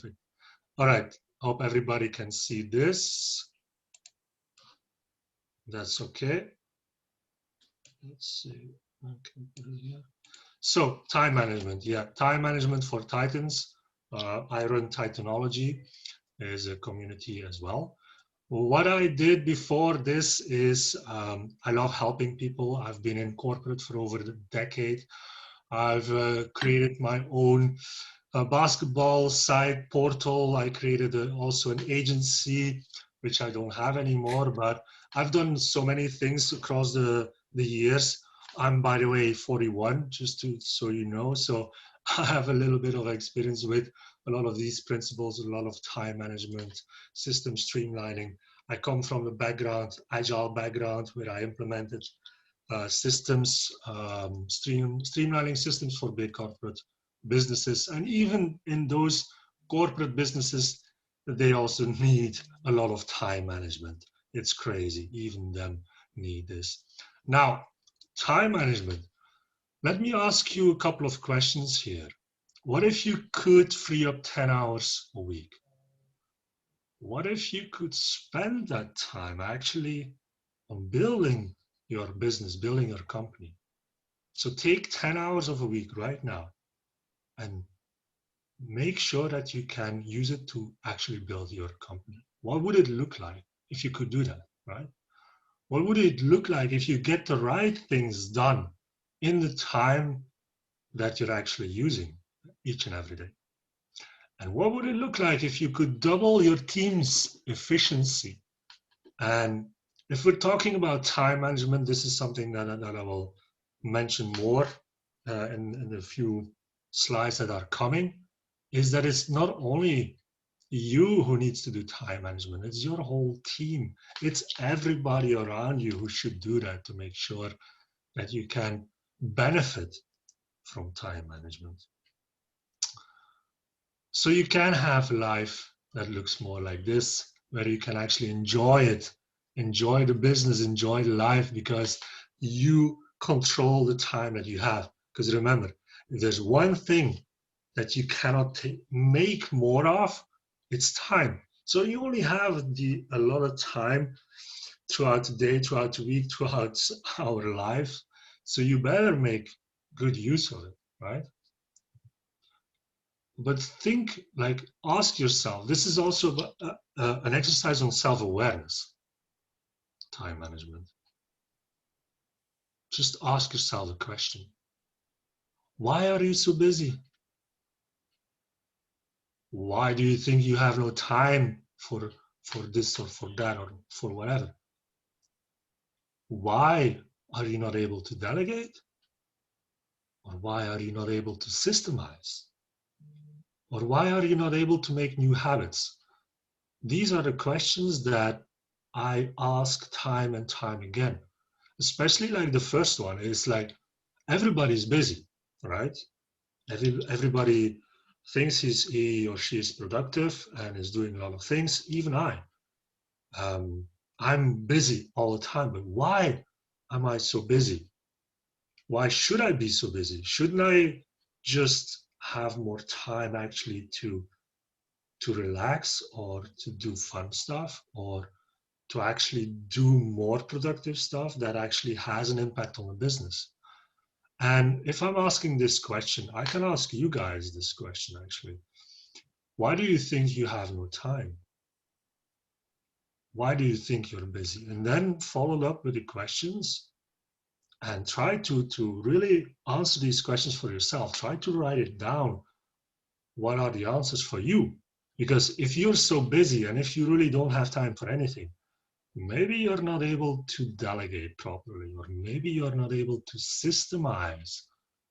perfect. All right, hope everybody can see this. That's okay. Let's see. I can put it here. So time management, yeah, time management for Titans. I run Titanology as a community as well. What I did before this is I love helping people. I've been in corporate for over a decade. I've created my own basketball site portal. I created also an agency, which I don't have anymore, but I've done so many things across the years. I'm, by the way, 41, just to so you know. So I have a little bit of experience with a lot of these principles, a lot of time management, system streamlining. I come from a background, agile background, where I implemented systems, streamlining systems for big corporate businesses. And even in those corporate businesses, they also need a lot of time management. It's crazy, even them need this. Now, time management. Let me ask you a couple of questions here. What if you could free up 10 hours a week? What if you could spend that time actually on building your business, building your company? So take 10 hours of a week right now and make sure that you can use it to actually build your company. What would it look like if you could do that, right? What would it look like if you get the right things done in the time that you're actually using each and every day? And what would it look like if you could double your team's efficiency? And if we're talking about time management, this is something that I will mention more in a few slides that are coming, is that it's not only you who needs to do time management, it's your whole team. It's everybody around you who should do that to make sure that you can benefit from time management. So you can have a life that looks more like this, where you can actually enjoy it, enjoy the business, enjoy the life, because you control the time that you have. Because remember, if there's one thing that you cannot make more of, it's time. So you only have a lot of time throughout the day, throughout the week, throughout our life. So you better make good use of it, right? But think, like, ask yourself, this is also an exercise on self-awareness, time management. Just ask yourself a question. Why are you so busy? Why do you think you have no time for this or for that or for whatever? Why are you not able to delegate? Or why are you not able to systemize? Or why are you not able to make new habits? These are the questions that I ask time and time again. Especially like the first one is like, everybody's busy, right? Everybody thinks he or she is productive and is doing a lot of things, even I. I'm busy all the time, but why am I so busy? Why should I be so busy? Shouldn't I just have more time actually to relax or to do fun stuff or to actually do more productive stuff that actually has an impact on the business? And if I'm asking this question, I can ask you guys this question actually. Why do you think you have no time? Why do you think you're busy? And then follow up with the questions and try to really answer these questions for yourself. Try to write it down. What are the answers for you? Because if you're so busy and if you really don't have time for anything, maybe you're not able to delegate properly, or maybe you're not able to systemize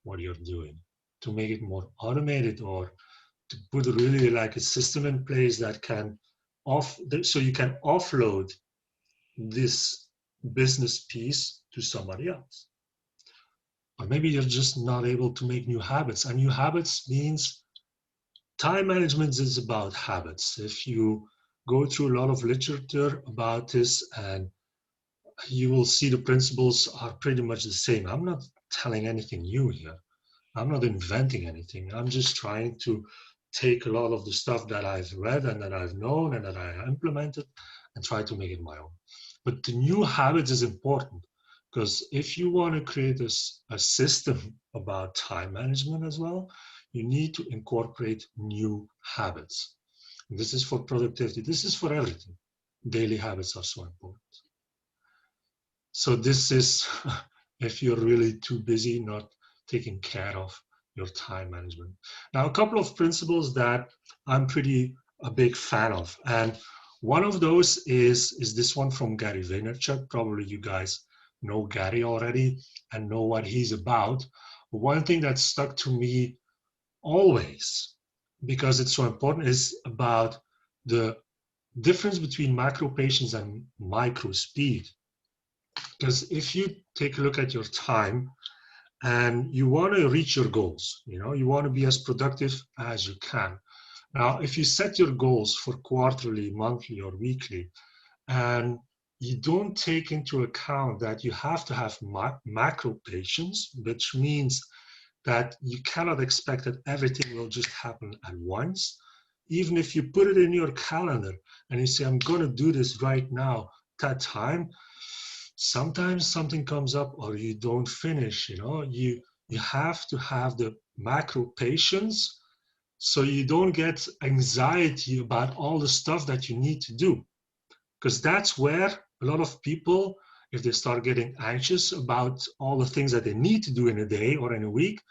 what you're doing, to make it more automated, or to put really like a system in place that can so you can offload this business piece to somebody else. Or maybe you're just not able to make new habits. And new habits means time management is about habits. If you go through a lot of literature about this, and you will see the principles are pretty much the same. I'm not telling anything new here. I'm not inventing anything. I'm just trying to take a lot of the stuff that I've read and that I've known and that I implemented and try to make it my own. But the new habits is important, because if you want to create a system about time management as well, you need to incorporate new habits. And this is for productivity. This is for everything. Daily habits are so important. So this is if you're really too busy not taking care of your time management. Now, a couple of principles that I'm pretty a big fan of, and one of those is this one from Gary Vaynerchuk. Probably you guys know Gary already and know what he's about. One thing that stuck to me always, because it's so important, is about the difference between macro patience and micro speed. Because if you take a look at your time and you want to reach your goals, you want to be as productive as you can. Now, if you set your goals for quarterly, monthly, or weekly, and you don't take into account that you have to have macro patience, which means that you cannot expect that everything will just happen at once. Even if you put it in your calendar and you say, I'm going to do this right now, that time, sometimes something comes up or you don't finish. You have to have the macro patience so you don't get anxiety about all the stuff that you need to do, because that's where a lot of people, if they start getting anxious about all the things that they need to do in a day or in a week,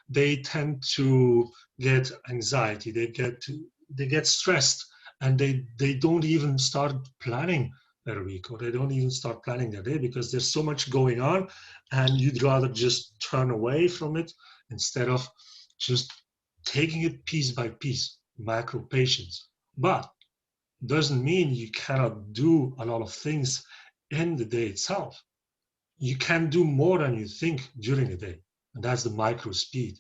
they tend to get anxiety, they get stressed, and they don't even start planning their week, or they don't even start planning their day, because there's so much going on and you'd rather just turn away from it instead of just taking it piece by piece. Macro patience. But doesn't mean you cannot do a lot of things in the day itself. You can do more than you think during the day, and that's the micro speed.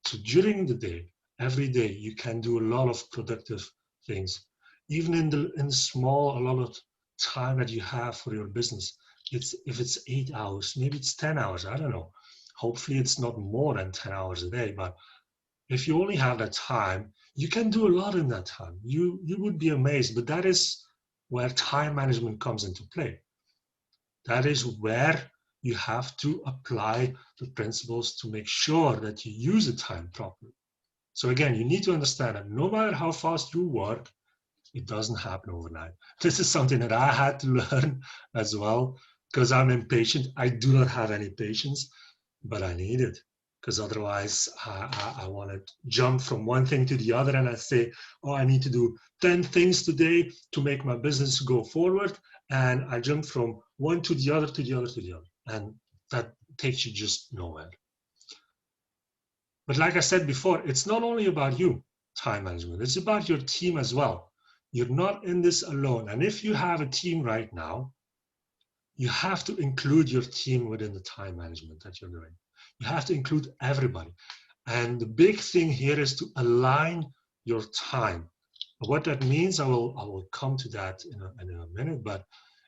So during the day, every day, you can do a lot of productive things. Even in the small, a lot of time that you have for your business. If it's 8 hours, maybe it's 10 hours, I don't know. Hopefully it's not more than 10 hours a day, but if you only have that time, you can do a lot in that time. You would be amazed, but that is where time management comes into play. That is where you have to apply the principles to make sure that you use the time properly. So again, you need to understand that no matter how fast you work, it doesn't happen overnight. This is something that I had to learn as well, because I'm impatient. I do not have any patience, but I need it, because otherwise I want to jump from one thing to the other, and I say, oh, I need to do 10 things today to make my business go forward, and I jump from one to the other, to the other, to the other, and that takes you just nowhere. But like I said before, it's not only about you, time management, it's about your team as well. You're not in this alone. And if you have a team right now, you have to include your team within the time management that you're doing. You have to include everybody. And the big thing here is to align your time. What that means, I will come to that in a minute, but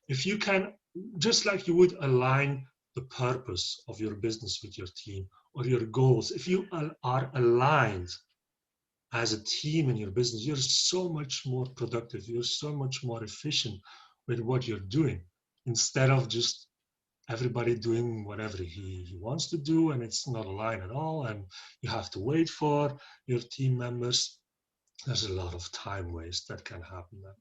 if you can, just like you would align the purpose of your business with your team or your goals, if you are aligned as a team in your business, you're so much more productive, you're so much more efficient with what you're doing, instead of just everybody doing whatever he wants to do, and it's not aligned at all, and you have to wait for your team members. There's a lot of time waste that can happen then.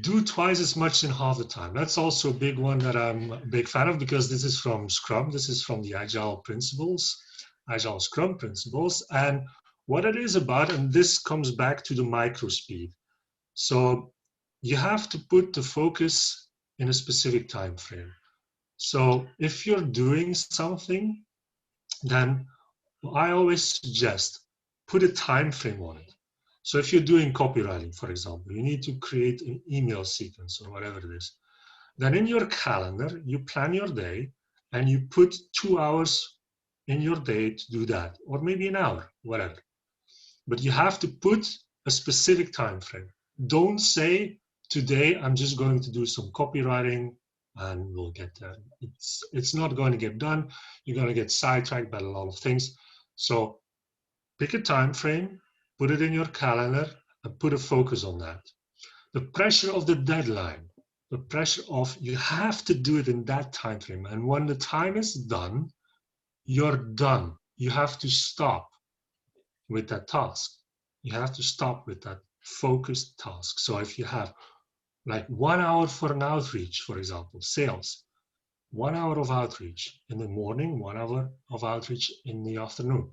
Do twice as much in half the time. That's also a big one that I'm a big fan of, because this is from Scrum. This is from the Agile principles, Agile Scrum principles. And what it is about, and this comes back to the micro speed. So you have to put the focus in a specific time frame. So if you're doing something, then I always suggest put a time frame on it. So if you're doing copywriting, for example, you need to create an email sequence or whatever it is. Then in your calendar, you plan your day and you put 2 hours in your day to do that, or maybe an hour, whatever. But you have to put a specific time frame. Don't say, today I'm just going to do some copywriting and we'll get there. It's not going to get done. You're going to get sidetracked by a lot of things. So Pick a time frame, put it in your calendar, and put a focus on that. The pressure of the deadline, the pressure of you have to do it in that time frame. And when the time is done, you're done. You have to stop with that task. You have to stop with that focused task. So if you have like 1 hour for an outreach, for example, sales, 1 hour of outreach in the morning, 1 hour of outreach in the afternoon.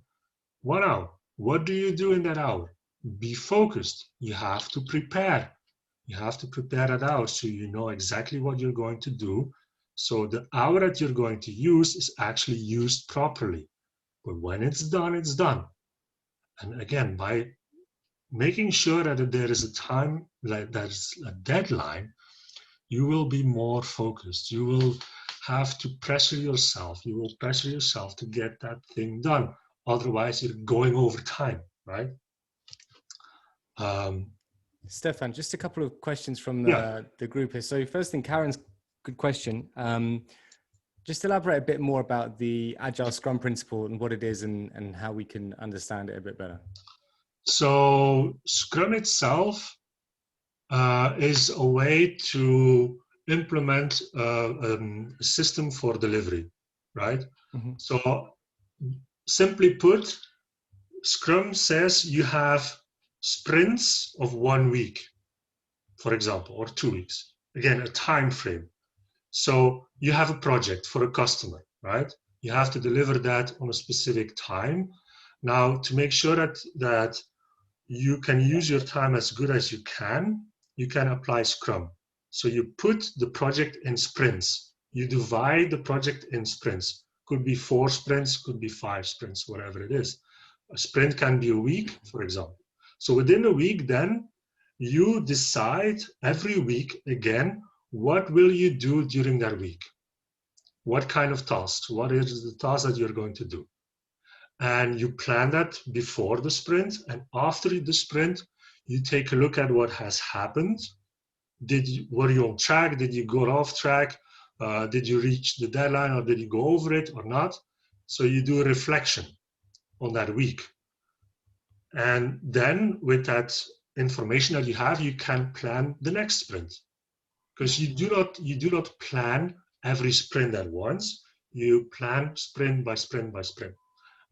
1 hour. What do you do in that hour? Be focused. You have to prepare. You have to prepare that hour so you know exactly what you're going to do. So the hour that you're going to use is actually used properly. But when it's done, it's done. And again, by making sure that there is a time, like there's a deadline, you will be more focused. You will have to pressure yourself. You will pressure yourself to get that thing done. Otherwise, you're going over time, right? Stefan, just a couple of questions from Yeah. the group here. So first thing, Karen's good question. Just elaborate a bit more about the Agile Scrum principle and what it is and how we can understand it a bit better. So Scrum itself is a way to implement a system for delivery, right? Mm-hmm. So simply put, Scrum says you have sprints of 1 week, for example, or 2 weeks. Again, a time frame. So you have a project for a customer, right? You have to deliver that on a specific time. Now, to make sure that you can use your time as good as you can apply Scrum. So you put the project in sprints. You divide the project in sprints. Could be 4 sprints, could be 5 sprints, whatever it is. A sprint can be a week, for example. So within a week, then you decide every week again, what will you do during that week? What kind of tasks? What is the task that you're going to do? And you plan that before the sprint, and after the sprint, you take a look at what has happened. Were you on track? Did you go off track? Did you reach the deadline, or did you go over it or not? So you do a reflection on that week. And then with that information that you have, you can plan the next sprint. Because you do not plan every sprint at once. You plan sprint by sprint by sprint.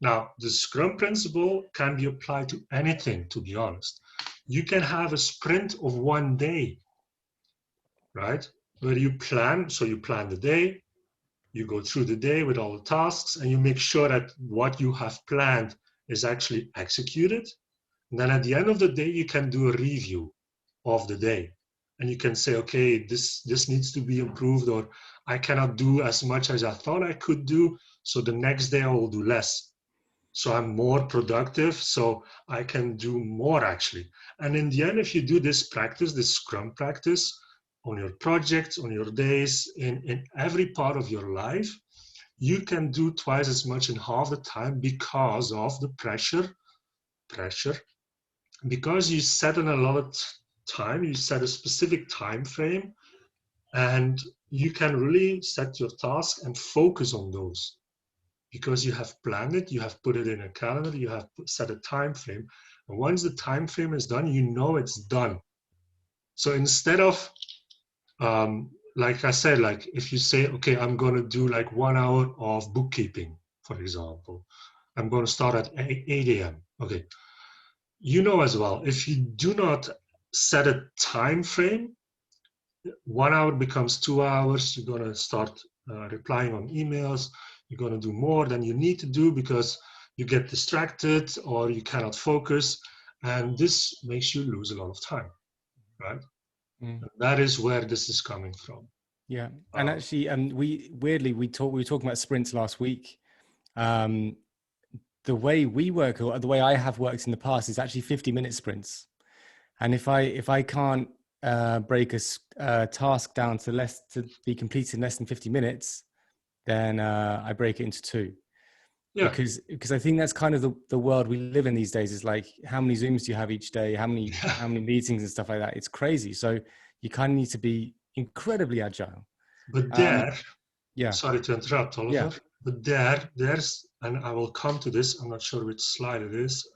Now, the Scrum principle can be applied to anything, to be honest. You can have a sprint of 1 day, right? Where you plan, so you plan the day, you go through the day with all the tasks, and you make sure that what you have planned is actually executed. And then at the end of the day, you can do a review of the day. And you can say, okay, this needs to be improved, or I cannot do as much as I thought I could do, so the next day I will do less. So I'm more productive, so I can do more actually. And in the end, if you do this practice, this Scrum practice on your projects, on your days, in every part of your life, you can do twice as much in half the time because of the pressure, because you set an allotted time, you set a specific time frame, and you can really set your task and focus on those. Because you have planned it, you have put it in a calendar, you have set a time frame. And once the time frame is done, you know it's done. So instead of, like I said, like if you say, okay, I'm going to do like 1 hour of bookkeeping, for example, I'm going to start at 8 a.m. Okay. You know as well, if you do not set a time frame, 1 hour becomes 2 hours. You're going to start replying on emails. You're going to do more than you need to do because you get distracted or you cannot focus. And this makes you lose a lot of time, right? And that is where this is coming from. Yeah. And actually, we were talking about sprints last week. The way we work, or the way I have worked in the past, is actually 50-minute sprints. And if I can't break a task down to be completed in less than 50 minutes, then I break it into 2. Yeah. Because I think that's kind of the world we live in these days, is like, how many Zooms do you have each day? How many meetings and stuff like that? It's crazy. So you kind of need to be incredibly agile. But sorry to interrupt, Oliver, but there's and I will come to this. I'm not sure which slide it is.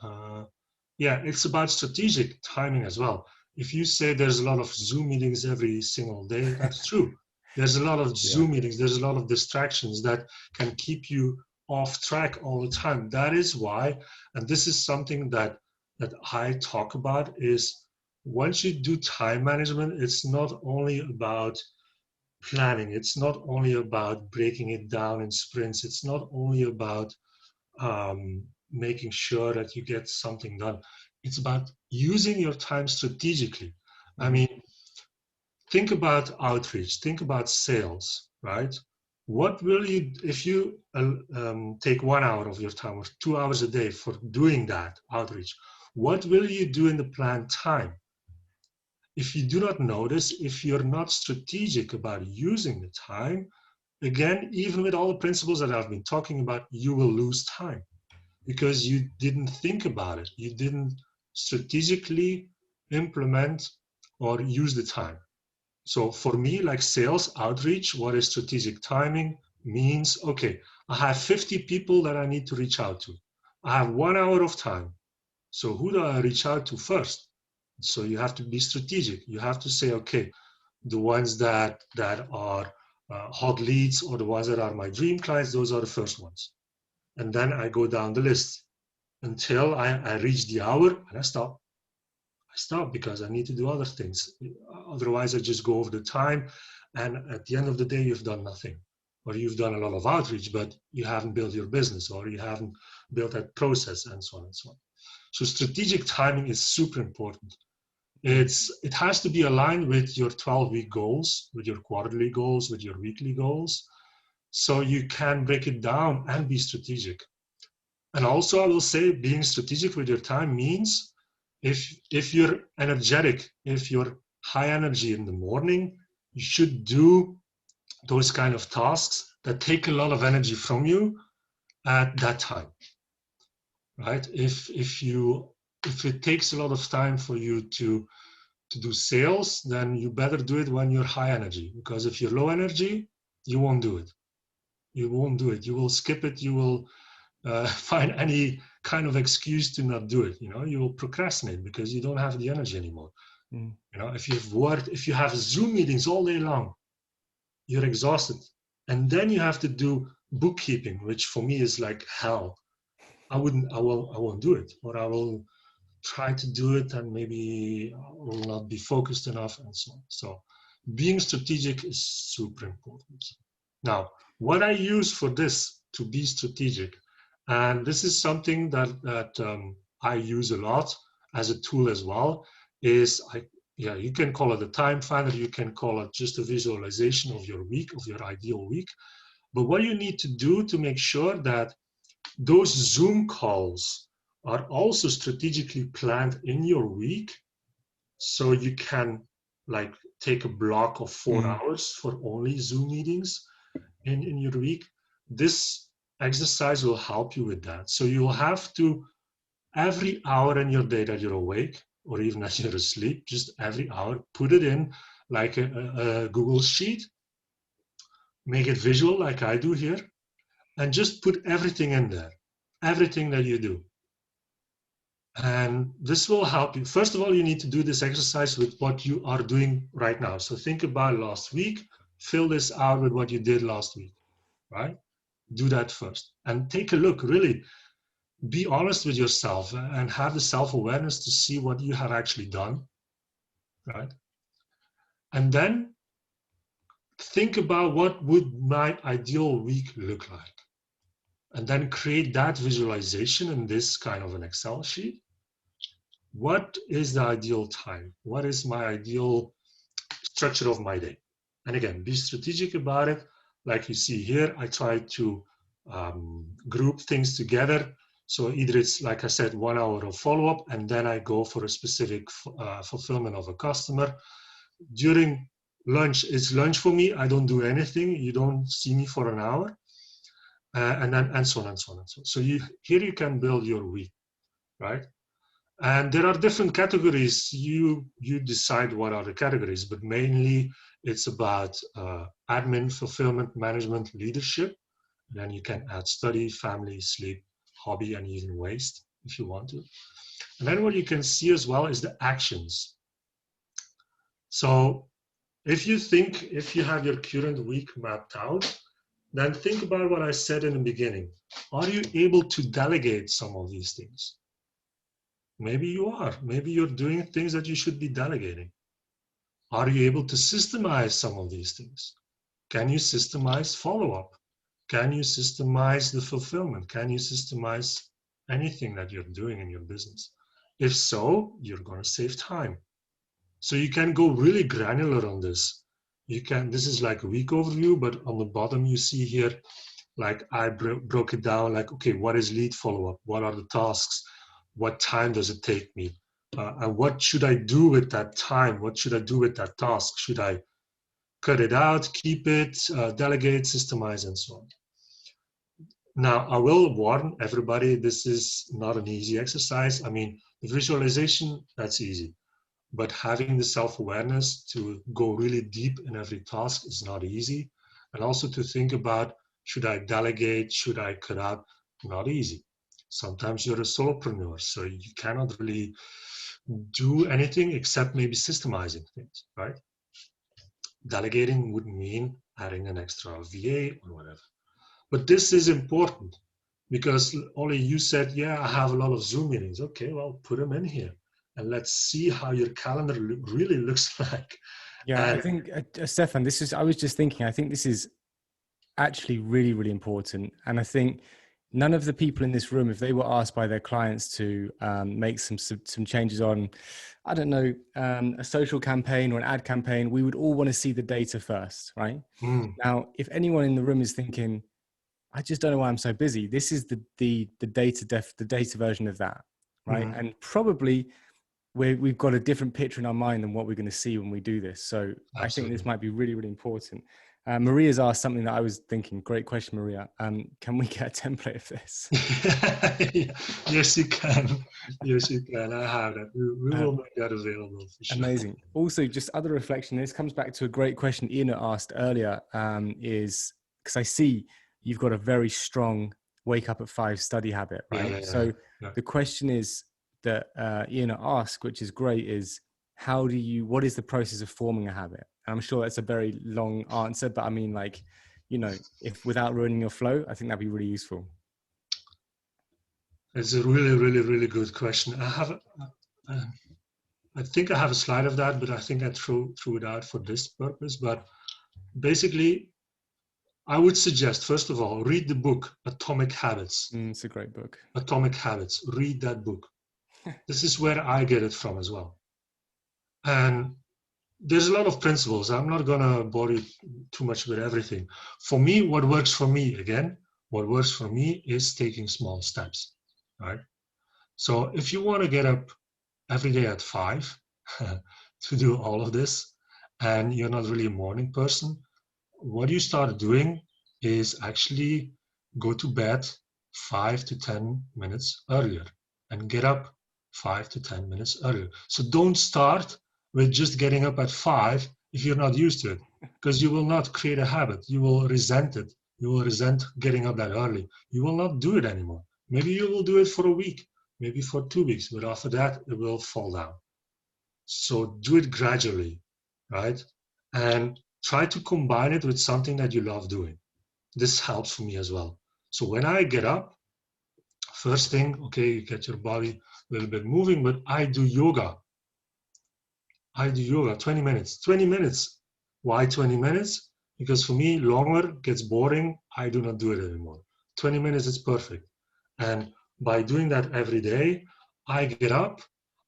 Yeah, it's about strategic timing as well. If you say there's a lot of Zoom meetings every single day, that's true. There's a lot of Yeah. Zoom meetings, there's a lot of distractions that can keep you off track all the time. That is why, and this is something that I talk about, is once you do time management, it's not only about planning, it's not only about breaking it down in sprints, it's not only about making sure that you get something done. It's about using your time strategically. I Mm. mean, think about outreach, think about sales, right? What will you, if you take 1 hour of your time or 2 hours a day for doing that outreach, what will you do in the planned time? If you do not notice, if you're not strategic about using the time, again, even with all the principles that I've been talking about, you will lose time because you didn't think about it. You didn't strategically implement or use the time. So for me, like sales outreach, what is strategic timing means, okay, I have 50 people that I need to reach out to. I have 1 hour of time. So who do I reach out to first? So you have to be strategic. You have to say, okay, the ones that are hot leads or the ones that are my dream clients, those are the first ones. And then I go down the list until I reach the hour and I stop. I stop because I need to do other things. Otherwise, I just go over the time. And at the end of the day, you've done nothing. Or you've done a lot of outreach, but you haven't built your business or you haven't built that process and so on and so on. So strategic timing is super important. It has to be aligned with your 12-week goals, with your quarterly goals, with your weekly goals. So you can break it down and be strategic. And also I will say being strategic with your time means if you're energetic, if you're high energy in the morning, you should do those kind of tasks that take a lot of energy from you at that time. Right? If it takes a lot of time for you to do sales, then you better do it when you're high energy. Because if you're low energy, you won't do it. You won't do it. You will skip it. You will find any kind of excuse to not do it. You know, you will procrastinate because you don't have the energy anymore. Mm. You know, if you have Zoom meetings all day long, you're exhausted, and then you have to do bookkeeping, which for me is like hell. I won't do it, or I will try to do it and maybe I will not be focused enough and so on. So being strategic is super important. Now, what I use for this to be strategic, and this is something that I use a lot as a tool as well, is you can call it a time finder, you can call it just a visualization of your week, of your ideal week. But what you need to do to make sure that those Zoom calls are also strategically planned in your week, so you can like take a block of 4 hours for only Zoom meetings in your week. This exercise will help you with that. So you'll have to, every hour in your day that you're awake, or even as you're asleep, just every hour, put it in like a Google Sheet, make it visual like I do here, and just put everything in there, everything that you do. And this will help you. First of all, you need to do this exercise with what you are doing right now. So think about last week, fill this out with what you did last week, right? Do that first and take a look, really be honest with yourself and have the self-awareness to see what you have actually done, right? And then think about what would my ideal week look like. And then create that visualization in this kind of an Excel sheet. What is the ideal time? What is my ideal structure of my day? And again, be strategic about it. Like you see here, I try to group things together. So either it's, like I said, 1 hour of follow-up, and then I go for a specific fulfillment of a customer. During lunch, it's lunch for me. I don't do anything. You don't see me for an hour. And so on and so on and so on. So here you can build your week, right? And there are different categories. You decide what are the categories, but mainly it's about admin, fulfillment, management, leadership. And then you can add study, family, sleep, hobby, and even waste if you want to. And then what you can see as well is the actions. So if you have your current week mapped out, then think about what I said in the beginning. Are you able to delegate some of these things? Maybe you are. Maybe you're doing things that you should be delegating. Are you able to systemize some of these things? Can you systemize follow-up? Can you systemize the fulfillment? Can you systemize anything that you're doing in your business? If so, you're going to save time. So you can go really granular on this. This is like a week overview, but on the bottom you see here, like I broke it down, like, okay, what is lead follow-up? What are the tasks? What time does it take me? And what should I do with that time? What should I do with that task? Should I cut it out, keep it, delegate, systemize, and so on? Now, I will warn everybody, this is not an easy exercise. I mean, the visualization, that's easy. But having the self-awareness to go really deep in every task is not easy. And also to think about, should I delegate, should I cut out? Not easy. Sometimes you're a solopreneur, so you cannot really do anything except maybe systemizing things, right? Delegating would mean adding an extra VA or whatever. But this is important because Ollie, you said, yeah, I have a lot of Zoom meetings. Okay, well, put them in here and let's see how your calendar really looks like. Yeah, And I think, Stefan, I was just thinking, I think this is actually really, really important. And I think none of the people in this room, if they were asked by their clients to make some changes on, I don't know, a social campaign or an ad campaign, we would all want to see the data first, right? Now, if anyone in the room is thinking, I just don't know why I'm so busy, this is the data version of that, right? And probably we've got a different picture in our mind than what we're going to see when we do this. So absolutely. I think this might be really, really important. Maria's asked something that I was thinking. Great question, Maria. Can we get a template of this? Yes, you can. Yes, you can. I have that. We will make that available for sure. Amazing. Also, just other reflection. This comes back to a great question Ian asked earlier. Is because I see you've got a very strong wake up at 5 study habit, right? Yeah. So the question is that Ian asked, which is great, is what is the process of forming a habit? And I'm sure that's a very long answer, but I mean, like, if without ruining your flow, I think that'd be really useful. It's a really, really, really good question. I think I have a slide of that, but I think I threw it out for this purpose. But basically, I would suggest, first of all, read the book, Atomic Habits. It's a great book. Atomic Habits. Read that book. This is where I get it from as well. And there's a lot of principles. I'm not going to bore you too much with everything. For me, what works for me is taking small steps, right? So if you want to get up every day at 5 to do all of this, and you're not really a morning person, what you start doing is actually go to bed 5 to 10 minutes earlier and get up 5 to 10 minutes earlier. So don't start with just getting up at 5 if you're not used to it, because you will not create a habit. You will resent it. You will resent getting up that early. You will not do it anymore. Maybe you will do it for a week, maybe for 2 weeks, but after that, it will fall down. So do it gradually, right? And try to combine it with something that you love doing. This helps for me as well. So when I get up, first thing, okay, you get your body a little bit moving, but I do yoga. 20 minutes. 20 minutes. Why 20 minutes? Because for me, longer gets boring. I do not do it anymore. 20 minutes is perfect. And by doing that every day, I get up,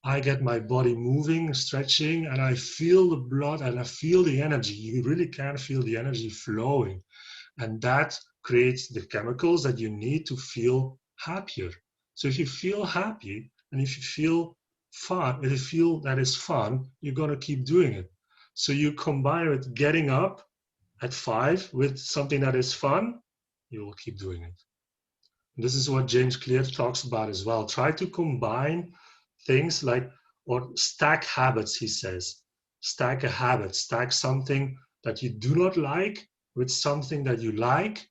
I get my body moving, stretching, and I feel the blood and I feel the energy. You really can feel the energy flowing. And that creates the chemicals that you need to feel happier. So if you feel happy and if you feel fun, if you feel that is fun, you're going to keep doing it. So you combine with getting up at 5 with something that is fun, you will keep doing it. And this is what James Clear talks about as well. Try to combine things like, or stack habits, he says. Stack a habit, stack something that you do not like with something that you like,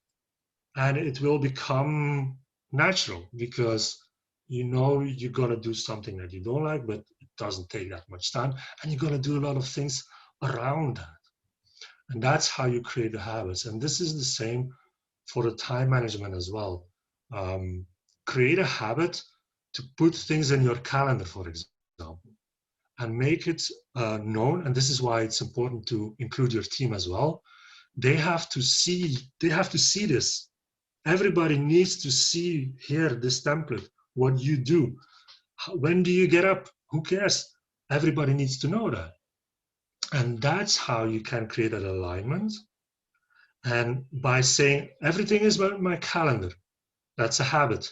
and it will become natural because you know you're going to do something that you don't like, but it doesn't take that much time, and you're going to do a lot of things around that. And that's how you create the habits. And this is the same for the time management as well. Create a habit to put things in your calendar, for example, and make it known. And this is why it's important to include your team as well. They have to see this. Everybody needs to see here this template, what you do. When do you get up? Who cares? Everybody needs to know that. And that's how you can create an alignment. And by saying everything is on my calendar, that's a habit.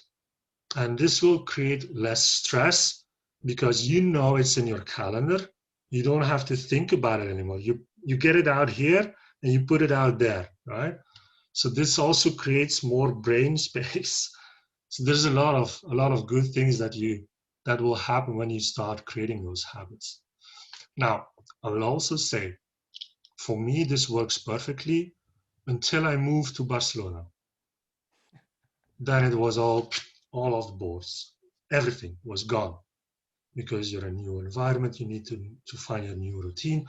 And this will create less stress because you know it's in your calendar. You don't have to think about it anymore. You get it out here and you put it out there, right? So this also creates more brain space. So there's a lot of good things that will happen when you start creating those habits. Now, I will also say, for me, this works perfectly until I moved to Barcelona. Then it was all off the boards. Everything was gone because you're in a new environment. You need to find a new routine,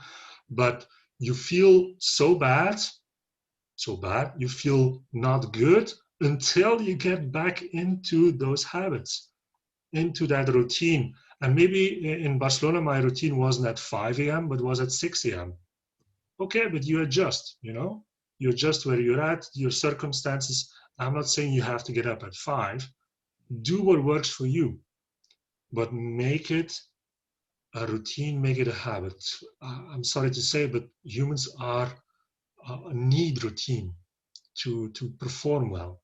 but you feel so bad, you feel not good until you get back into those habits, into that routine. And maybe in Barcelona, my routine wasn't at 5 a.m., but was at 6 a.m. Okay, but you adjust, you adjust where you're at, your circumstances. I'm not saying you have to get up at 5. Do what works for you, but make it a routine, make it a habit. I'm sorry to say, but humans are need routine to perform well,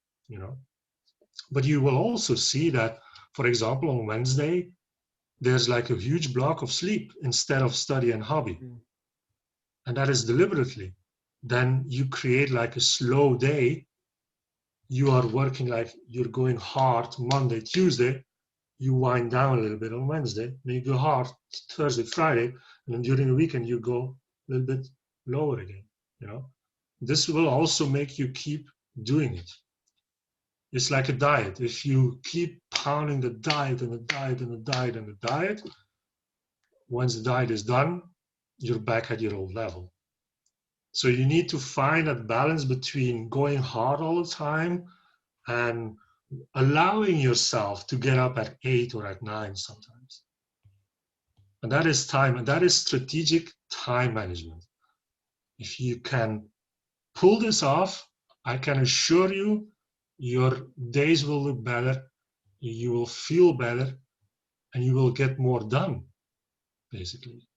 But you will also see that, for example, on Wednesday, there's like a huge block of sleep instead of study and hobby. And that is deliberately. Then you create like a slow day. You are working like you're going hard Monday, Tuesday. You wind down a little bit on Wednesday. Then you go hard Thursday, Friday. And then during the weekend, you go a little bit lower again. This will also make you keep doing it. It's like a diet. If you keep pounding the diet and the diet and the diet and the diet, once the diet is done, you're back at your old level. So you need to find that balance between going hard all the time and allowing yourself to get up at 8 or at 9 sometimes. And that is time, and that is strategic time management. If you can pull this off, I can assure you your days will look better, you will feel better, and you will get more done, basically.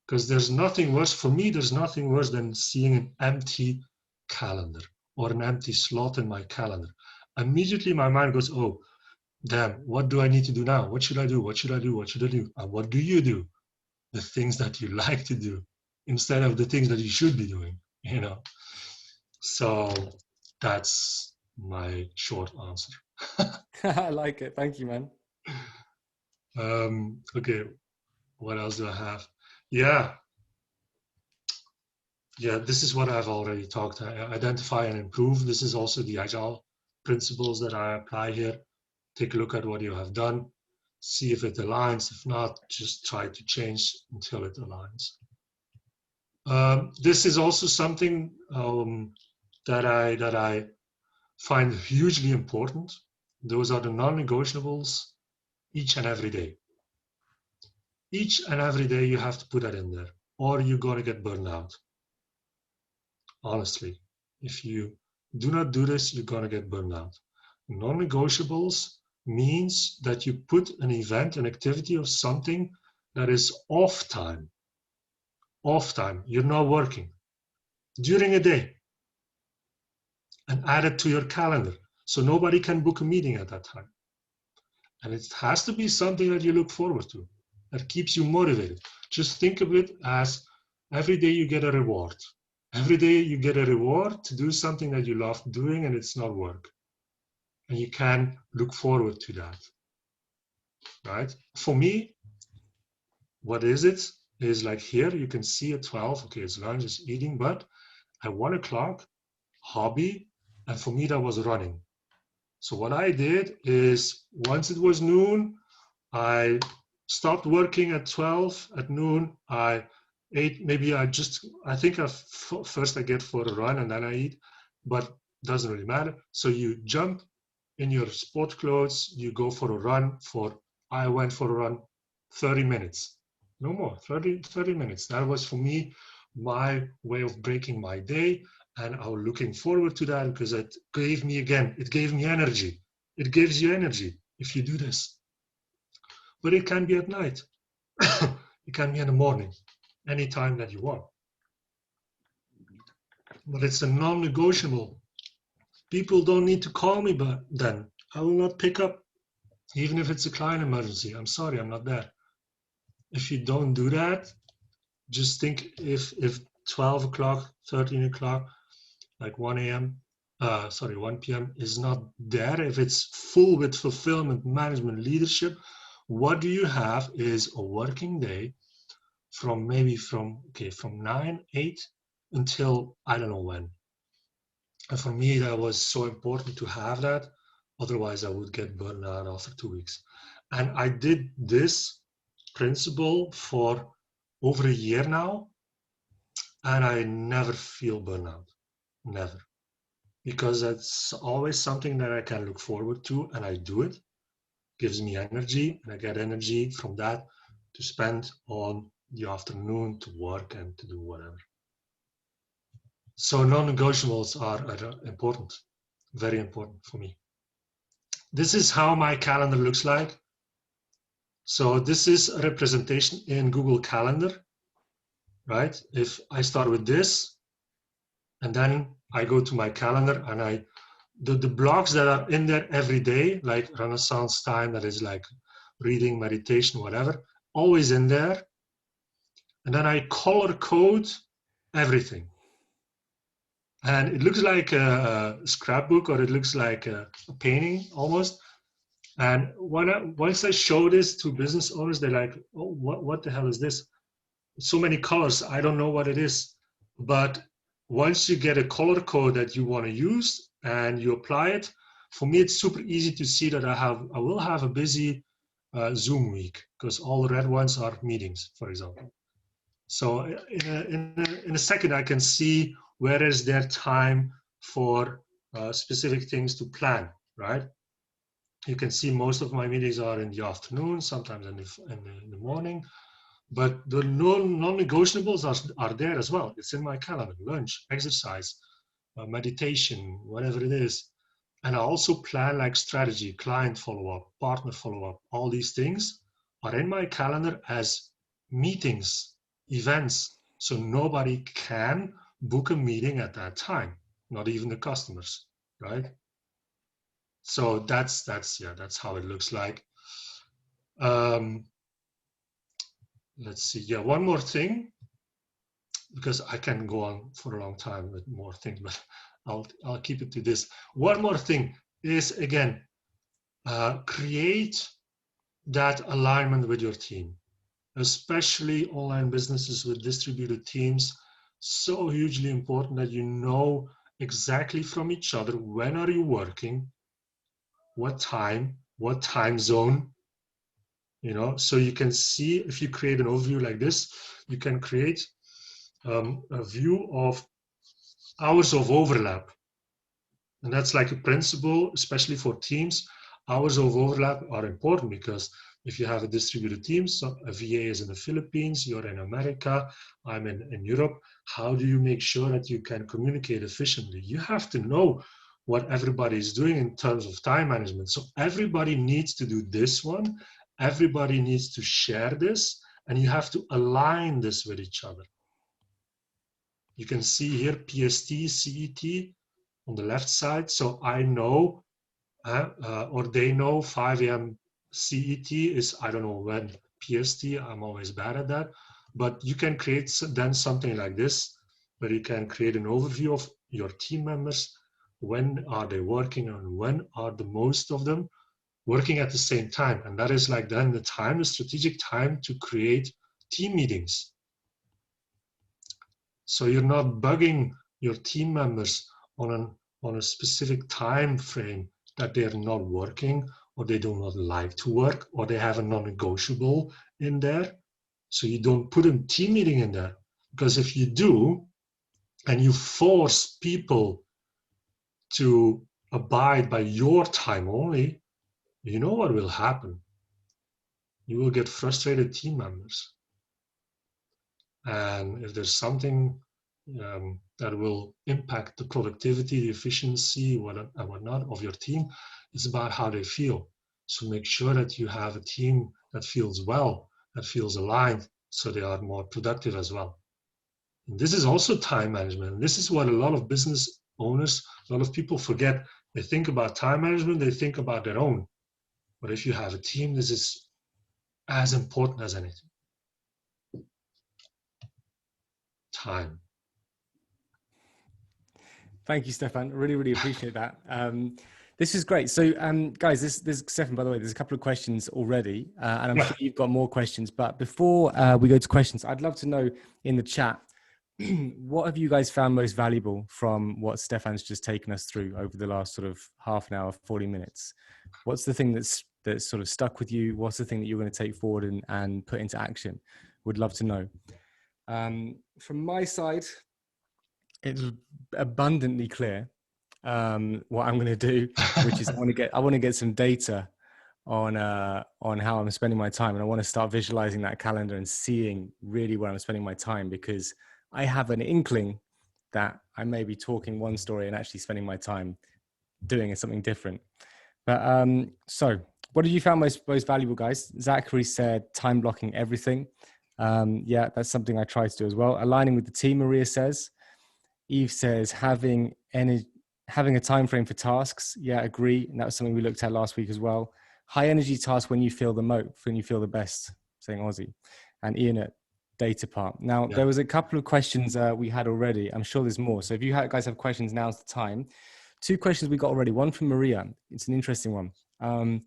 Because there's nothing worse, for me, there's nothing worse than seeing an empty calendar or an empty slot in my calendar. Immediately my mind goes, oh, damn, what do I need to do now? What should I do? What should I do? What should I do? And what do you do? The things that you like to do instead of the things that you should be doing, So that's my short answer. I like it. Thank you, man. Okay, what else do I have? Yeah, this is what I've already talked. Identify and improve. This is also the agile principles that I apply here. Take a look at what you have done, see if it aligns. If not, just try to change until it aligns. This is also something that I find hugely important. Those are the non-negotiables each and every day. Each and every day you have to put that in there, or you're going to get burned out. Honestly, if you do not do this, you're going to get burned out. Non-negotiables means that you put an event, an activity of something that is off time. Off time, you're not working during a day, and add it to your calendar so nobody can book a meeting at that time. And it has to be something that you look forward to, that keeps you motivated. Just think of it as every day you get a reward. Every day you get a reward to do something that you love doing and it's not work. And you can look forward to that, right? For me, what is it? Is like here, you can see at 12, okay, it's lunch, it's eating, but at 1 o'clock, hobby, And for me, that was running. So what I did is, once it was noon, I stopped working at 12. At noon, I ate. Maybe I think first I get for a run and then I eat, but doesn't really matter. So you jump in your sport clothes, you go for a run I went for a run 30 minutes, no more, 30 minutes. That was for me my way of breaking my day. And I was looking forward to that because it gave me energy. It gives you energy if you do this. But it can be at night. It can be in the morning, anytime that you want. But it's a non-negotiable. People don't need to call me, but then I will not pick up, even if it's a client emergency. I'm sorry, I'm not there. If you don't do that, just think if 12 o'clock, 13 o'clock, like 1 p.m. is not there, if it's full with fulfillment, management, leadership, what do you have is a working day from 9, 8 until I don't know when. And for me, that was so important to have that. Otherwise, I would get burned out after 2 weeks. And I did this principle for over a year now, and I never feel burnout. Never. Because that's always something that I can look forward to, and I do it. Gives me energy, and I get energy from that to spend on the afternoon to work and to do whatever. So non-negotiables are important, very important for me. This is how my calendar looks like. So this is a representation in Google Calendar, right? If I start with this, and then I go to my calendar and the blocks that are in there every day, like Renaissance time, that is like reading, meditation, whatever, always in there. And then I color code everything. And it looks like a scrapbook, or it looks like a painting almost. And once I show this to business owners, they're like, oh, what the hell is this? So many colors, I don't know what it is. But once you get a color code that you want to use and you apply it, for me, it's super easy to see that I will have a busy Zoom week, because all the red ones are meetings, for example. So in a second, I can see where is there time for specific things to plan, right? You can see most of my meetings are in the afternoon, sometimes in the morning, but the non-negotiables are there as well. It's in my calendar: lunch, exercise, meditation, whatever it is. And I also plan like strategy, client follow-up, partner follow-up. All these things are in my calendar as meetings, events. So nobody can book a meeting at that time, not even the customers, right? So that's how it looks like. Let's see. Yeah, one more thing, because I can go on for a long time with more things, but I'll keep it to this. One more thing is, again, create that alignment with your team, especially online businesses with distributed teams. So hugely important that you know exactly from each other, when are you working, what time zone, so you can see, if you create an overview like this, you can create a view of hours of overlap. And that's like a principle, especially for teams. Hours of overlap are important, because if you have a distributed team, so a VA is in the Philippines, you're in America, I'm in Europe, how do you make sure that you can communicate efficiently? You have to know what everybody is doing in terms of time management. So everybody needs to do this one, everybody needs to share this, and you have to align this with each other. You can see here PST, CET on the left side. So I know, or they know 5 a.m. CET is, I don't know when PST, I'm always bad at that. But you can create then something like this, where you can create an overview of your team members. When are they working, and when are the most of them working at the same time? And that is like then the strategic time to create team meetings. So you're not bugging your team members on on a specific time frame that they're not working, or they do not like to work, or they have a non-negotiable in there. So you don't put a team meeting in there, because if you do, and you force people to abide by your time only, you know what will happen? You will get frustrated team members. And if there's something that will impact the productivity, the efficiency, and whatnot of your team, it's about how they feel. So make sure that you have a team that feels well, that feels aligned, so they are more productive as well. And this is also time management. And this is what a lot of business owners, a lot of people forget. They think about time management, they think about their own. But if you have a team, this is as important as anything. Time. Thank you, Stefan. Really, really appreciate that. This is great. So, guys, this Stefan, by the way, there's a couple of questions already, and I'm sure you've got more questions. But before we go to questions, I'd love to know in the chat, what have you guys found most valuable from what Stefan's just taken us through over the last sort of half an hour, 40 minutes? What's the thing that's sort of stuck with you? What's the thing that you're going to take forward and put into action? Would love to know. From my side, it's abundantly clear what I'm going to do, which is I want to get some data on how I'm spending my time, and I want to start visualizing that calendar and seeing really where I'm spending my time, because I have an inkling that I may be talking one story and actually spending my time doing something different. But so what did you found most valuable, guys? Zachary said time blocking everything. Yeah, that's something I try to do as well. Aligning with the team, Maria says. Eve says having a time frame for tasks. Yeah, agree. And that was something we looked at last week as well. High energy task when you feel the best, saying Aussie. And Ian at data part. Now, there was a couple of questions we had already. I'm sure there's more. So if you guys have questions, now's the time. 2 questions we got already. One from Maria. It's an interesting one.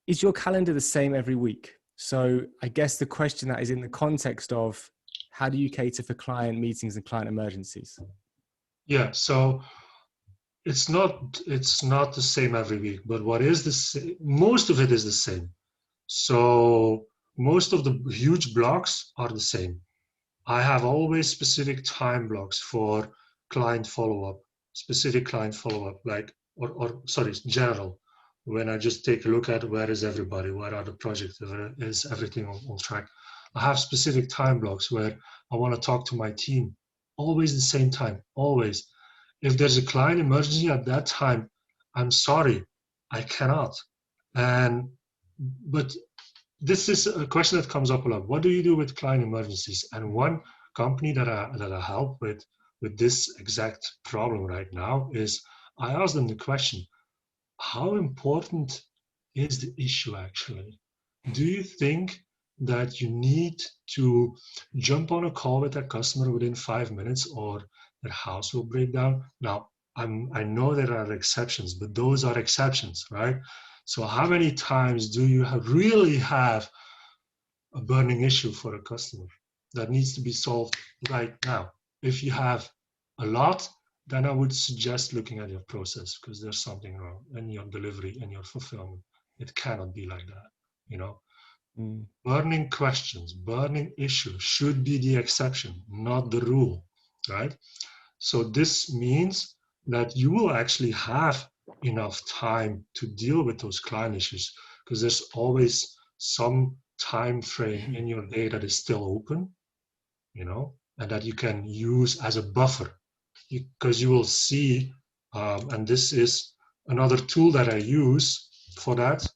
Is your calendar the same every week? So I guess the question that is in the context of, how do you cater for client meetings and client emergencies? Yeah, so it's not the same every week, but what is the same, most of it is the same. So most of the huge blocks are the same. I have always specific time blocks for client follow-up, specific client follow-up, like, or sorry, general. When I just take a look at where is everybody, where are the projects, is everything on track. I have specific time blocks where I want to talk to my team, always the same time, always. If there's a client emergency at that time, I'm sorry, I cannot. But this is a question that comes up a lot. What do you do with client emergencies? And one company that I help with this exact problem right now is, I ask them the question, how important is the issue actually? Do you think that you need to jump on a call with a customer within 5 minutes, or their house will break down? Now, I know there are exceptions, but those are exceptions, right? So how many times do you really have a burning issue for a customer that needs to be solved right now? If you have a lot, then I would suggest looking at your process, because there's something wrong in your delivery and your fulfillment. It cannot be like that, you know. Burning questions, burning issues should be the exception, not the rule, right? So this means that you will actually have enough time to deal with those client issues, because there's always some time frame in your day that is still open, you know, and that you can use as a buffer, because you will see, and this is another tool that I use for that.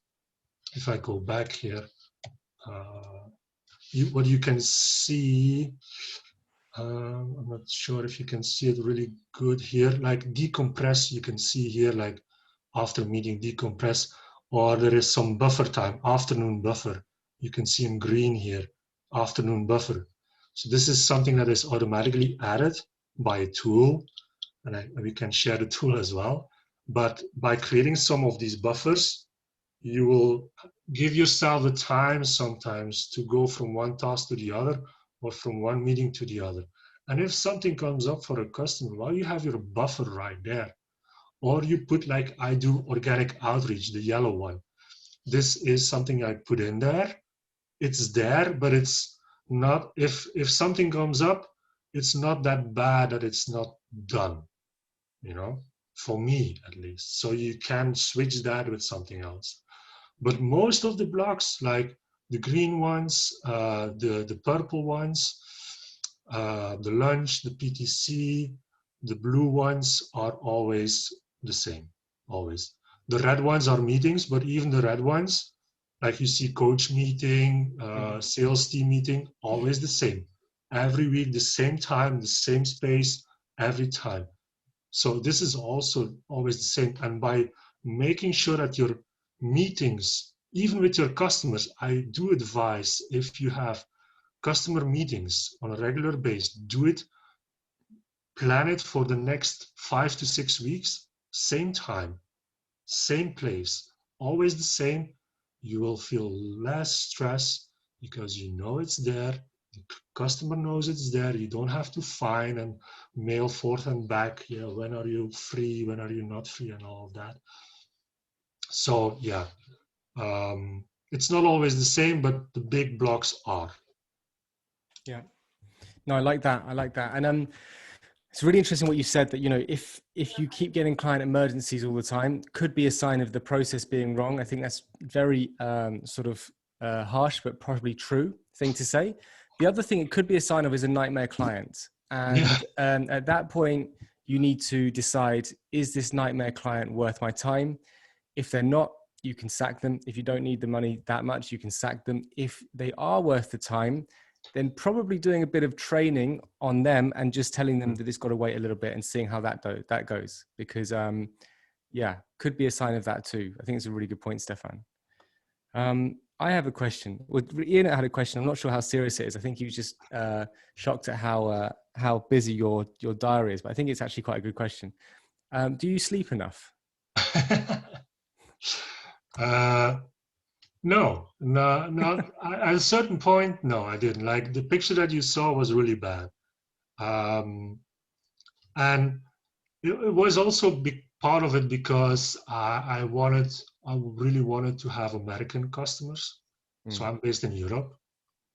If I go back here, what you can see, I'm not sure if you can see it really good here, like decompress, you can see here, like after meeting decompress, or there is some buffer time, afternoon buffer. You can see in green here, afternoon buffer. So this is something that is automatically added by a tool, and we can share the tool as well. But by creating some of these buffers, you will give yourself the time sometimes to go from one task to the other, or from one meeting to the other. And if something comes up for a customer, well, you have your buffer right there. or you put like I do organic outreach, the yellow one. This is something I put in there. It's there, but it's not, if something comes up, it's not that bad that it's not done, you know, for me at least. So you can switch that with something else. But most of the blocks, like the green ones, the purple ones, the lunch, the PTC, the blue ones are always the same, always. The red ones are meetings, but even the red ones, like you see coach meeting, sales team meeting, always the same. Every week, the same time, the same space, every time. So this is also always the same. And by making sure that your meetings, even with your customers, I do advise if you have customer meetings on a regular basis, do it, plan it for the next 5 to 6 weeks, same time, same place, always the same. You will feel less stress because you know it's there. The customer knows it's there. You don't have to find and mail forth and back. Yeah, when are you free? When are you not free? And all of that. So yeah, it's not always the same, but the big blocks are. Yeah. No, I like that. I like that. And it's really interesting what you said, that, you know, if you keep getting client emergencies all the time, could be a sign of the process being wrong. I think that's very sort of harsh, but probably true thing to say. The other thing it could be a sign of is a nightmare client. And Yeah. at that point, you need to decide, is this nightmare client worth my time? If they're not, you can sack them. If you don't need the money that much, you can sack them. If they are worth the time, then probably doing a bit of training on them and just telling them that it's got to wait a little bit and seeing how that goes. Because yeah, could be a sign of that too. I think it's a really good point, Stefan. I have a question. Well, Ian had a question. I'm not sure how serious it is. I think he was just shocked at how busy your diary is, but I think it's actually quite a good question. Do you sleep enough? No, not at a certain point. No, I didn't. Like the picture that you saw was really bad, and it was also a big part of it because I really wanted to have American customers. So I'm based in Europe.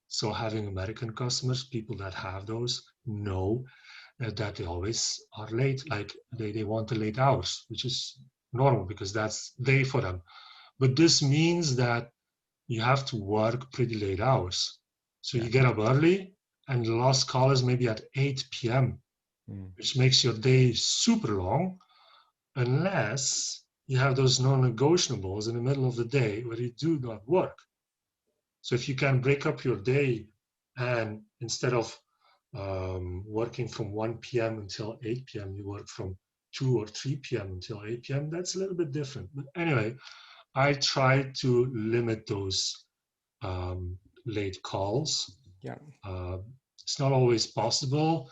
So having American customers, people that have those, know that they always are late. Like they want the late hours, which is normal because that's day for them. But this means that you have to work pretty late hours. So Yeah. you get up early and the last call is maybe at 8 p.m., which makes your day super long unless you have those non-negotiables in the middle of the day where you do not work. So if you can break up your day and instead of working from 1 p.m. until 8 p.m., you work from 2 or 3 p.m. until 8 p.m., that's a little bit different. But anyway, I try to limit those late calls. Yeah. It's not always possible,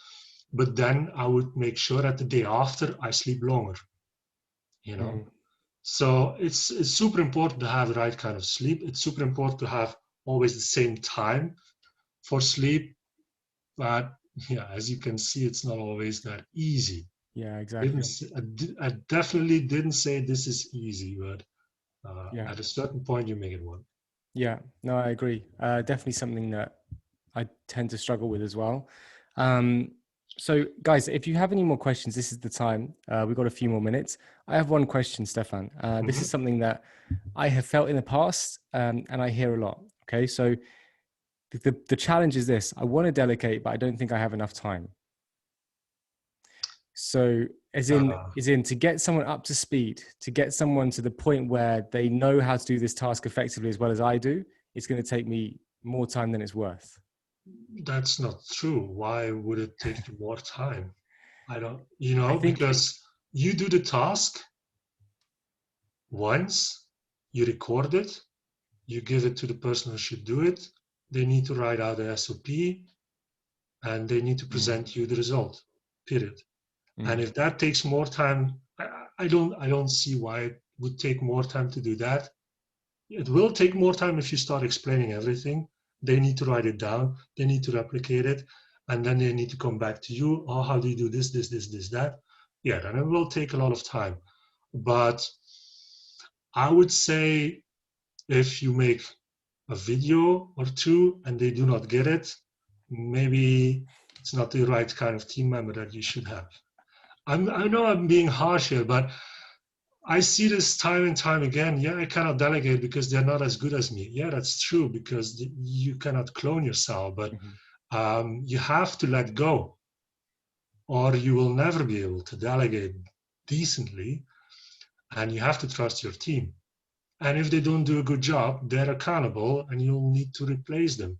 but then I would make sure that the day after I sleep longer, you know. So it's super important to have the right kind of sleep. It's super important to have always the same time for sleep. But yeah, as you can see, it's not always that easy. Yeah, exactly. I definitely didn't say this is easy, but Yeah. at a certain point, you make it work. Yeah, no, I agree. Definitely something that I tend to struggle with as well. So guys, if you have any more questions, this is the time. We've got a few more minutes. I have one question, Stefan. This is something that I have felt in the past, and I hear a lot. Okay, so the challenge is this: I want to delegate, but I don't think I have enough time. So as in to get someone up to speed, to get someone to the point where they know how to do this task effectively as well as I do, it's going to take me more time than it's worth. That's not true. Why would it take you more time? I don't, I think, because you do the task once, you record it, you give it to the person who should do it. They need to write out a SOP and they need to present you the result, period. And if that takes more time, I don't see why it would take more time to do that. It will take more time if you start explaining everything. They need to write it down, they need to replicate it, and then they need to come back to you. Oh, how do you do this, that? Yeah, then it will take a lot of time. But I would say if you make a video or two and they do not get it, maybe it's not the right kind of team member that you should have. I know I'm being harsh here, but I see this time and time again. Yeah, I cannot delegate because they're not as good as me. Yeah, that's true because you cannot clone yourself, but you have to let go or you will never be able to delegate decently, and you have to trust your team. And if they don't do a good job, they're accountable and you'll need to replace them.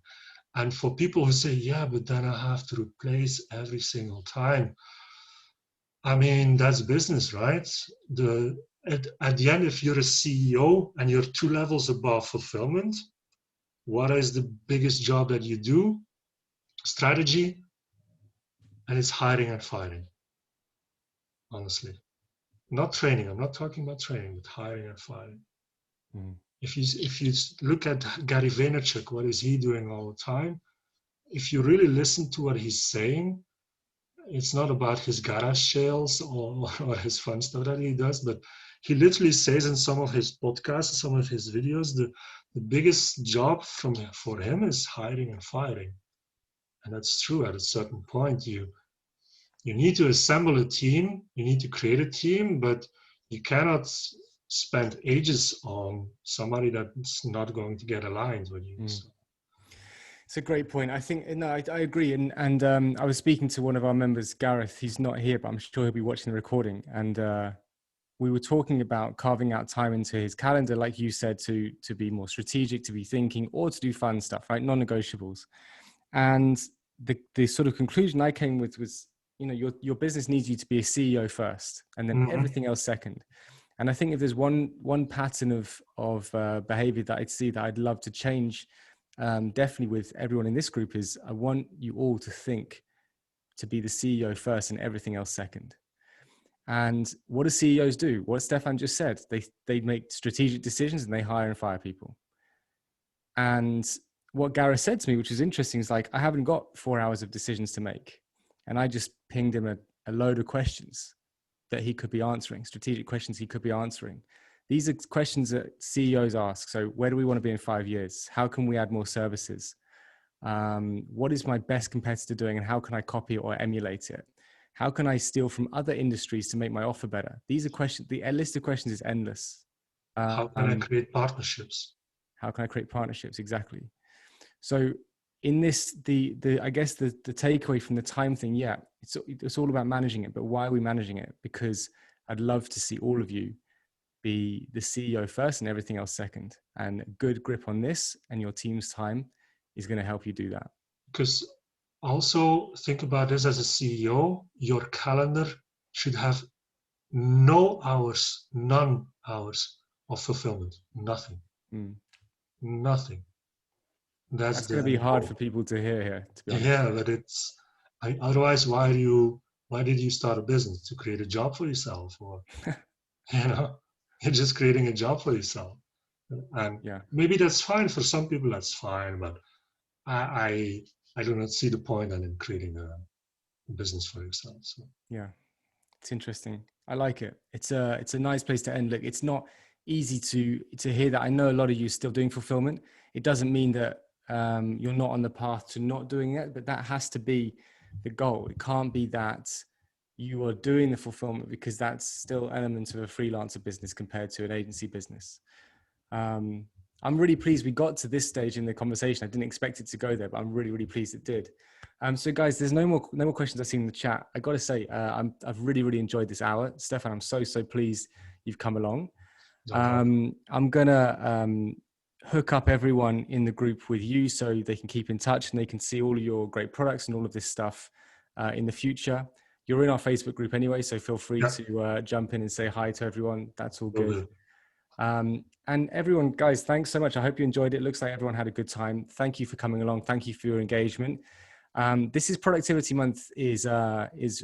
And for people who say, yeah, but then I have to replace every single time, I mean, that's business, right? At the end, if you're a CEO and you're 2 levels above fulfillment, what is the biggest job that you do? Strategy, and it's hiring and firing, honestly. Not training. I'm not talking about training, but hiring and firing. Mm. If you look at Gary Vaynerchuk, what is he doing all the time? If you really listen to what he's saying, it's not about his garage sales or his fun stuff that he does, but he literally says in some of his podcasts, some of his videos, the biggest job for him is hiring and firing. And that's true. At a certain point, you need to assemble a team, you need to create a team, but you cannot spend ages on somebody that's not going to get aligned with you. Mm. So. It's a great point. I think, no, I agree. And I was speaking to one of our members, Gareth. He's not here, but I'm sure he'll be watching the recording. And we were talking about carving out time into his calendar, like you said, to be more strategic, to be thinking, or to do fun stuff, right? Non-negotiables. And the sort of conclusion I came with was, your business needs you to be a CEO first, and then everything else second. And I think if there's one pattern of behavior that I'd see that I'd love to change, definitely with everyone in this group, is I want you all to think to be the CEO first and everything else second. And what do CEOs do? What Stefan just said, they make strategic decisions and they hire and fire people. And what Gareth said to me, which was interesting, is like, I haven't got 4 hours of decisions to make. And I just pinged him a load of questions that he could be answering, strategic questions he could be answering. These are questions that CEOs ask. So where do we want to be in 5 years? How can we add more services? What is my best competitor doing and how can I copy it or emulate it? How can I steal from other industries to make my offer better? These are questions. The list of questions is endless. How can I create partnerships? How can I create partnerships? Exactly. So in this, I guess the takeaway from the time thing, yeah, it's all about managing it. But why are we managing it? Because I'd love to see all of you be the CEO first and everything else second. And good grip on this and your team's time is going to help you do that. Because also think about this as a CEO, your calendar should have none hours of fulfillment. Nothing. Nothing. That's going to be hard for people to hear here, to be honest. Yeah, but otherwise, why did you start a business? To create a job for yourself, or you're just creating a job for yourself. And maybe that's fine for some people. That's fine, but I do not see the point in creating a business for yourself. So. Yeah, it's interesting. I like it. It's a nice place to end. Look, it's not easy to hear that. I know a lot of you are still doing fulfillment. It doesn't mean that you're not on the path to not doing it, but that has to be the goal. It can't be that you are doing the fulfillment, because that's still elements of a freelancer business compared to an agency business. I'm really pleased we got to this stage in the conversation. I didn't expect it to go there, but I'm really, really pleased it did. So guys, there's no more questions I've seen in the chat. I got to say, I've really, really enjoyed this hour. Stefan, I'm so pleased you've come along. I'm going to hook up everyone in the group with you so they can keep in touch and they can see all of your great products and all of this stuff in the future. You're in our Facebook group anyway, so feel free to jump in and say hi to everyone. That's all good. And everyone, guys, thanks so much. I hope you enjoyed it. It looks like everyone had a good time. Thank you for coming along. Thank you for your engagement. This is Productivity Month is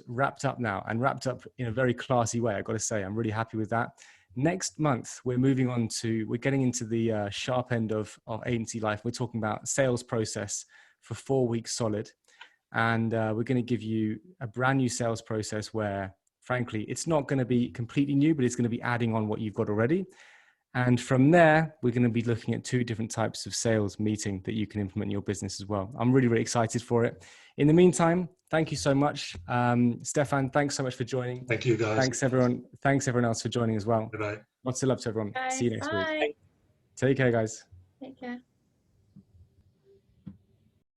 wrapped up now, and wrapped up in a very classy way. I've got to say, I'm really happy with that. Next month, we're getting into the sharp end of agency life. We're talking about sales process for 4 weeks solid. And we're going to give you a brand new sales process where frankly. It's not going to be completely new, but it's going to be adding on what you've got already. And from there, we're going to be looking at 2 different types of sales meeting that you can implement in your business as well. I'm really, really excited for it. In the meantime, thank you so much. Stefan, thanks so much for joining. Thank you, guys. Thanks, everyone. Thanks, everyone else for joining as well. Bye-bye. Lots of love to everyone. Guys, See you next bye. week. Take care, guys. Take care.